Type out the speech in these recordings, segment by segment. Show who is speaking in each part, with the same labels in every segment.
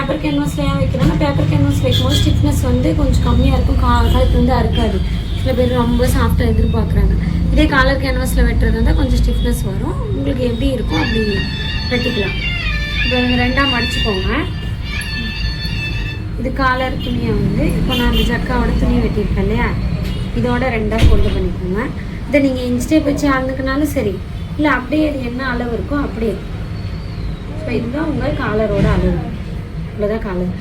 Speaker 1: Paper கேன்வாஸில் ஏன் வைக்கிறோன்னா paper canvas வைக்கும்போது stiffness வந்து கொஞ்சம் கம்மியாக இருக்கும், கழுத்து வந்து அறுக்காது. சில பேர் ரொம்ப சாஃப்டாக எதிர்பார்க்குறாங்க. இதே காலர் கேன்வாஸில் வெட்டுறது இருந்தால் கொஞ்சம் ஸ்டிஃப்னஸ் வரும். உங்களுக்கு எப்படி இருக்கும் அப்படி வெட்டிக்கலாம். இப்போ ரெண்டாக மடிச்சுக்கோங்க. இது காலர் துணியை வந்து இப்போ நான் அந்த ஜக்காவோட துணியை வெட்டியிருக்கேன் இல்லையா, இதோட ரெண்டாக ஃபோல்டு பண்ணிக்கோங்க. இதை நீங்கள் இன்ஸ்டேப் வச்சு அளந்துக்குனாலும் சரி, இல்லை அப்படியே அது என்ன அளவு இருக்கோ அப்படியே. ஸோ இதுதான் உங்கள் காலரோட அளவு. இவ்வளோதான் காலர்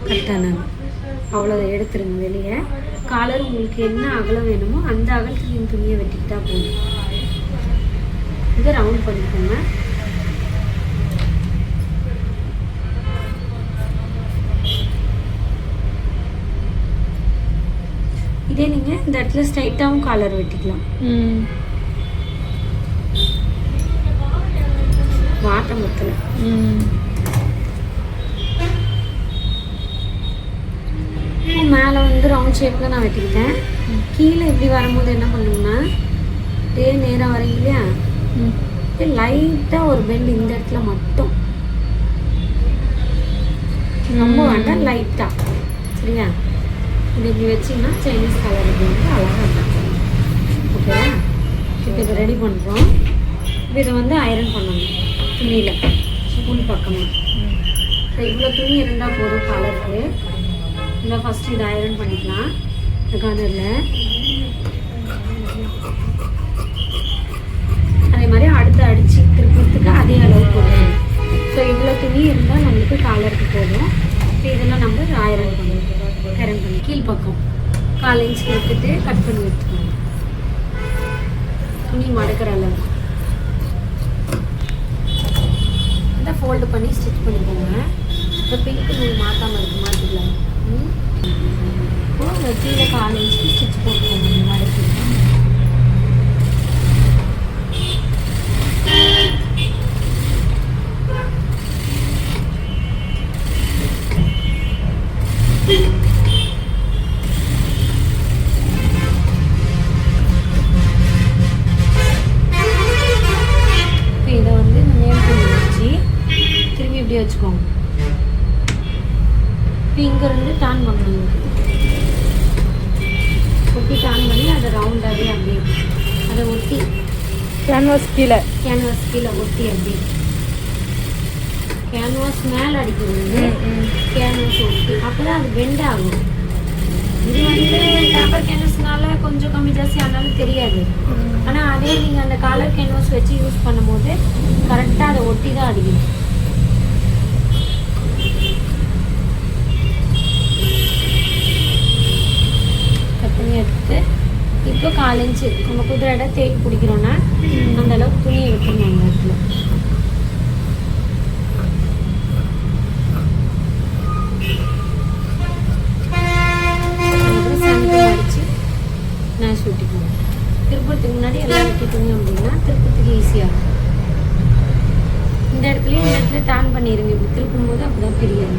Speaker 1: கரெக்டான அவ்வளோதான். எடுத்துருங்க வெளியே. காலர் உங்களுக்கு என்ன அகலம் வேணுமோ அந்த அகலத்துக்கு இந்த துணியை வெட்டிக்கிட்டா போதும். இதை ரவுண்ட் பண்ணிக்கோங்க. இதே நீங்கள் இந்த இடத்துல ஸ்ட்ரைட்டாகவும் காலர் வெட்டிக்கலாம். வாட்ட மொத்தல மேலே வந்து ரவுண்ட் ஷேப்பில் நான் வெட்டிக்கிட்டேன். கீழே இப்படி வரும்போது என்ன பண்ணுங்கன்னா நேராக வரீங்க இல்லையா, லைட்டாக ஒரு பெண்ட் இந்த இடத்துல மட்டும், ரொம்ப வேண்டாம், லைட்டாக. சரியா? இது இப்படி வச்சிங்கன்னா சைனீஸ் கலர் இப்படி வந்து அழகாக இருக்கும். ஓகேவா? இப்போ இதை ரெடி பண்ணுறோம். இப்போ இதை வந்து ஐரன் பண்ணணும் துணியில் உள் பக்கமாக. இவ்வளோ துணி இருந்தால் போதும் கலருக்கு. இல்லை ஃபஸ்ட்டு இதை ஐரன் பண்ணிக்கலாம். இந்த கலரில் அதே மாதிரி அடுத்து அடித்து திருப்பத்துக்கு அதே அளவு போடணும். ஸோ இவ்வளோ துணி இருந்தால் நம்மளுக்கு காலருக்கு போதும். இப்போ இதெல்லாம் நம்ம ஐரன் பண்ணணும். ஐரன் பண்ணி கீழ்ப்பக்கம் 4 இன்ச் எடுத்துட்டு கட் பண்ணி எடுத்துக்கணும். துணி மடக்கிற அளவு இதை ஃபோல்டு பண்ணி ஸ்டிச் பண்ணிக்கோங்க. இப்போ பிங்க்கு நூல் மாற்றாமல் இருக்கு, மாற்றிக்கலாம். இப்போ கீழே 4 இன்ச்சுக்கு ஸ்டிச் போட்டுக்கோங்க மடக்கி. இதை வந்து இந்த மேல் துணி வச்சு திரும்பி இப்படி வச்சுக்கோங்க. இங்கேருந்து டர்ன் பண்ணணும். ஒட்டி டர்ன் பண்ணி அதை ரவுண்டாகவே அப்படியே அதை ஒட்டி கேன்வாஸ் கீழே ஒட்டி அப்படியே கேன்வாஸ் மேலே அடிக்கிறது. கேன்வாஸ் ஒட்டி அப்போ தான் அது பெண்ட் ஆகும். இது வந்து பேப்பர் கேன்வாஸ்னால கொஞ்சம் கம்மி ஜாஸ்தி ஆனாலும் தெரியாது. ஆனால் அதே நீங்கள் அந்த கலர் கேன்வாஸ் வச்சு யூஸ் பண்ணும்போது கரெக்டாக அதை ஒட்டி தான் அடிக்கணும். கட் பண்ணி எடுத்து இப்போ 4 இன்ச்சு நம்ம குதிரை இடம் தேக்கி பிடிக்கிறோன்னா அந்த அளவுக்கு துணியை வைக்கணும் அந்த இடத்துல. மேஷ் ஊட்டிக்கணும். திருப்பத்துக்கு முன்னாடி எல்லாம் வெட்டிட்டோங்க அப்படின்னா திருப்பத்துக்கு ஈஸியாக இருக்கும். இந்த இடத்துலையும் இந்த இடத்துல டர்ன் பண்ணிடுங்க. இப்படி திருப்பும் போது அப்படி தான் தெரியாது.